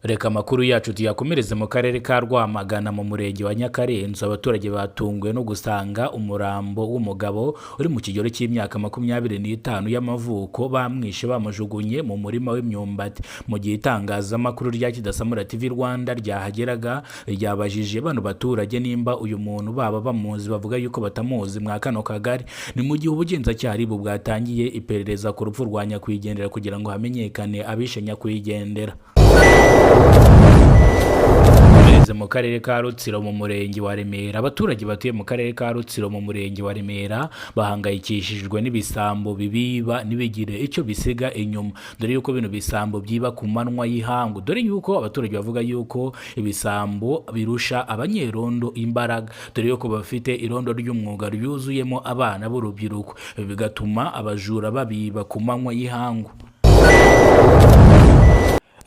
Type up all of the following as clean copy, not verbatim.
Reka amakuru yacu tuyakomereze mu karere ka Rwamagana mu murenge wa Nyakarenzo. Abaturage batunguwe no gusanga umurambo w'umugabo uri mu kigero cy'imyaka 25 y'amavuko bamwishe bamujugunye mu murima w'imyumbati. Mu gihe itangazamakuru rya Kidasamura TV Rwanda ryahageraga ryabajije bano baturage nimba uyu muntu baba bamuzi, bavuga yuko batamuzi mwa kano kagari. Ni mu gihe ubugenzacyaha bwatangiye iperereza ku rupfu rwa nyakwigendera kugira ngo hamenyekane abishe nyakwigendera. Mu karere ka Rutsiro mu murenge wa Remera, abaturage batuye mu karere ka Rutsiro mu murenge wa Remera bahangayikishijwe n'ibisambo bibiba nibigire icyo bisiga inyuma, dore yuko bino bisambo byiba ku manwa y'ihangu, dore yuko abaturage bavuga yuko ibisambo birusha abanyerondo imbaraga, dore yuko bafite irondo ry'umwuga ryuzuyemo abana b'urubyiruko, bigatuma abajura babiba ku manwa y'ihangu.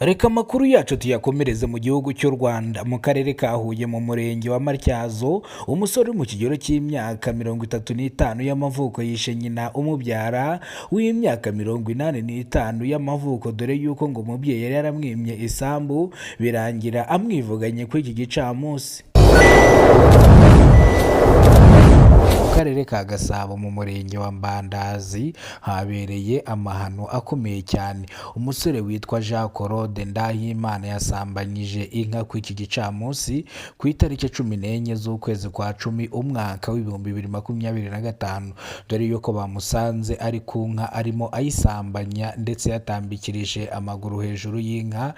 Reka amakuru yacu tuyakomereze mu gihugu cy'u Rwanda mu karere ka Huye mu murenge wa Matyazo. Umusore mu kigero cy'imyaka 35 y'amavuko yishe nyina umubyara w'imyaka 85 y'amavuko, dore yuko ngo umubyeyi yari yaramwimye isambu birangira amwivuganye kuri iki gicamunsi. Karere ka Gasabo mu murenge wa Mbandazi habereye amahano akomeye cyane. Umusore witwa Jean Claude Ndahimana yasambanyije inka ku iki gicamunsi ku itariki 14 z'ukwezi kwa 10 umwaka w'2025, dore yuko bamusanze ari ku nka arimo ayisambanya ndetse yatambikirije amaguru hejuru y'inka.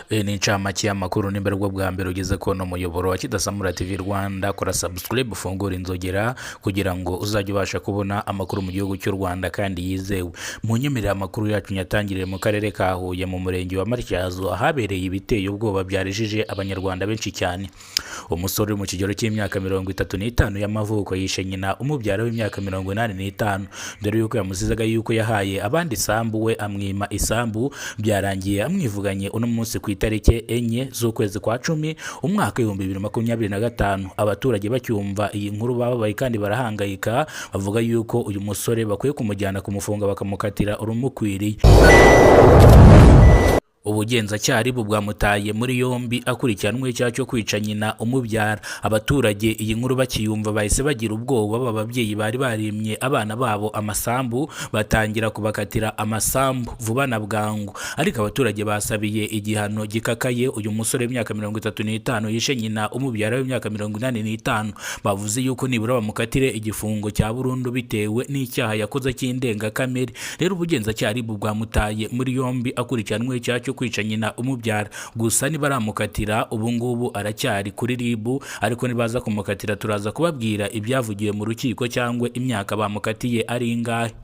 Ni incamake y'amakuru nimba bwo bwa mbere ugeze ko no muyoboro wa Kidasamura TV Rwanda, kora subscribe ufungura inzogera kugira ngo uzajye ubasha kubona amakuru mu gihugu cy'u Rwanda kandi yizewe. Mu nyemerera amakuru yacu nyatangiriye mu karere ka Huye mu murenge wa Matyazo ahabereye ibiteye ubwoba byarijije abanyarwanda benshi cyane. Umusore mu kigero cy'imyaka 35 y'amavuko yishe nyina umubyara w'imyaka 85, dore yuko yamusizaga yuko yahaye abandi isambu we amwima isambu, byarangiye amwivuganye uno munsi ku itariki 4 z'ukwezi kwa 10 umwaka 2025. Abaturage bacyumva iyi nkuru bababaye kandi barahangayika, bavuga yuko uyu musore bakwiye kumujyana kumufunga bakamukatira urumukwiriye. Ubugenzacyaha bwamutaye muri yombi akurikiranwe icyaha cyo kwica nyina umubyara. Abaturage iyi nkuru bakiyumva bahise bagira ubwoba, ababyeyi bari barimye abana babo amasambu batangira kubakatira amasambu vuba na bwangu, ariko abaturage basabiye igihano gikakaye uyu musore w'imyaka 35 yishe nyina umubyara w'imyaka 85, bavuze yuko nibura bamukatire igifungo cya burundu bitewe n'icyaha yakoze cy'indengakamere. Rero ubugenzacyaha bwamutaye muri yombi akurikiranwe icyaha cyo kwica nyina umubyara, gusa nibaramukatira ubu ngubu aracyari kuri ribu, ariko nibaza kumukatira turaza kubabwira ibyavugiwe mu rukiko cyangwa imyaka bamukatiye ari ingahe.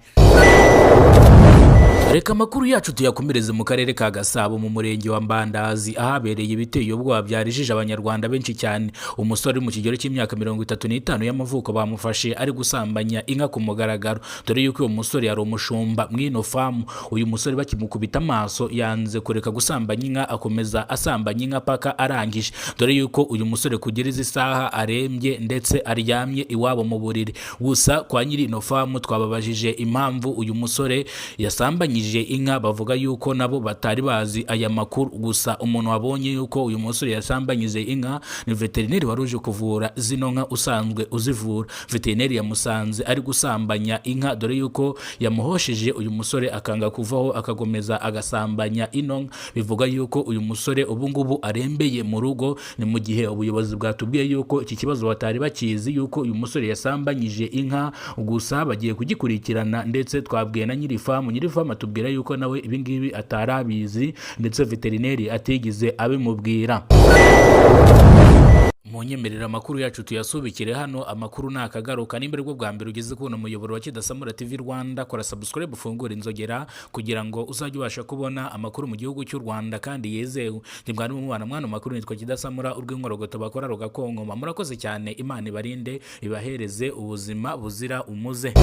Reka amakuru yacu tuyakomereze mu karere ka Gasabo mu murenge wa Mbandazi ahabereye ibiteye ubwoba byarijije abanyarwanda benshi cyane. Umusore mu kigero cy'imyaka 35 y'amavuko bamufashe ari gusambanya inka ku mugaragaro, dore yuko uyu musore yari umushumba mwino famu. Uyu musore bakimukubita amaso yanze kureka gusambanya inka, akomeza asambanya inka paka arangije, dore yuko uyu musore kugira izi saha arembye ndetse aryamye iwabo mu buriri. Gusa kwa nyiri ino famu twababajije impamvu uyu musore yasambanye inka, bavuga yuko nabo batari bazi aya makuru. Gusa umuntu wabonye yuko uyu musore yasambanyije inka ni veterineri waruje kuvura zino nka usanzwe uzivura. Veterineri yamusanze ari gusambanya inka, dore yuko yamuhosheje uyu musore akanga kuvaho akagomeza agasambanya ino nka. Bivuga yuko uyu musore ubu ngubu arembeye mu rugo, ni mu gihe ubuyobozi bwatubwiye yuko iki kibazo batari bakizi yuko uyu musore yasambanyije inka, gusa bagiye kugikurikirana ndetse twabwiye na nyiri famu atubwira yuko nawe ibingibi atarabizi ndetse veterineri atigeze abimubwira. Munyemerera amakuru yacu tuyasubikire hano. Amakuru nakagaruka nimba rwo bwa mbere ugeze kubona umuyoboro wa Kidasamura TV Rwanda, kora subscribe ufungura inzogera kugira ngo uzajye ubasha kubona amakuru mu gihugu cy'u Rwanda kandi yezewe. Nimwari mu mwana makuru nitwa Kidasamura urw'inkorogoto bakora rugakonkoma. Murakoze cyane, Imana ibarinde ibahereze ubuzima buzira umuze.